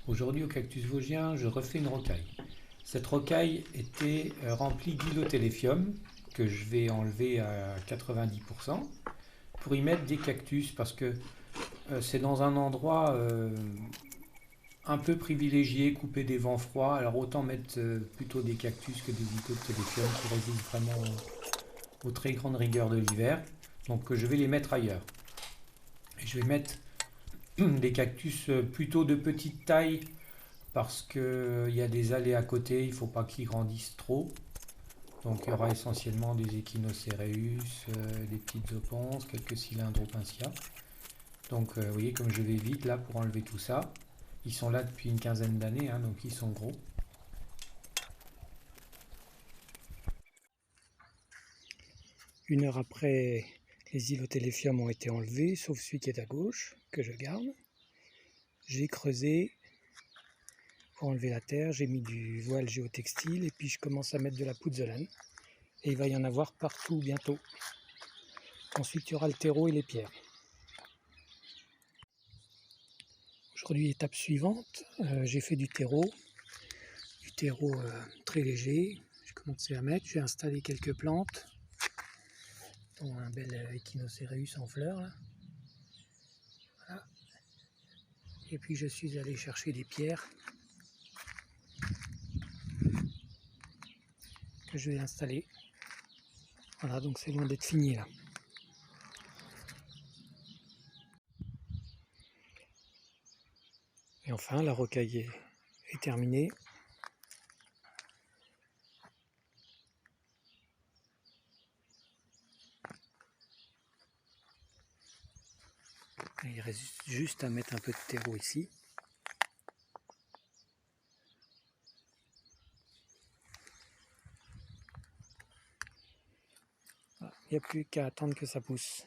Aujourd'hui au Cactus Vosgien, je refais une rocaille. Cette rocaille était remplie d'hylotéléphium que je vais enlever à 90% pour y mettre des cactus parce que c'est dans un endroit un peu privilégié, coupé des vents froids. Alors autant mettre plutôt des cactus que des hylotéléphium qui résistent vraiment aux très grandes rigueurs de l'hiver. Donc je vais les mettre ailleurs. Et je vais mettre des cactus plutôt de petite taille parce qu'il y a des allées à côté, il ne faut pas qu'ils grandissent trop. Donc il y aura essentiellement des Echinocéreus, des petites oponces, quelques Cylindropincia. Donc vous voyez comme je vais vite là pour enlever tout ça. Ils sont là depuis une quinzaine d'années, hein, donc ils sont gros. Une heure après, les hylotéléphium ont été enlevés, sauf celui qui est à gauche, que je garde. J'ai creusé pour enlever la terre, j'ai mis du voile géotextile et puis je commence à mettre de la pouzzolane. Et il va y en avoir partout bientôt. Ensuite, il y aura le terreau et les pierres. Aujourd'hui, étape suivante, j'ai fait du terreau très léger. J'ai commencé à mettre, j'ai installé quelques plantes, dont un bel Echinocéreus en fleurs. Là. Voilà. Et puis je suis allé chercher des pierres que je vais installer. Voilà, donc c'est loin d'être fini là. Et enfin, la rocaille est terminée. Et il reste juste à mettre un peu de terreau ici. Il n'y a plus qu'à attendre que ça pousse.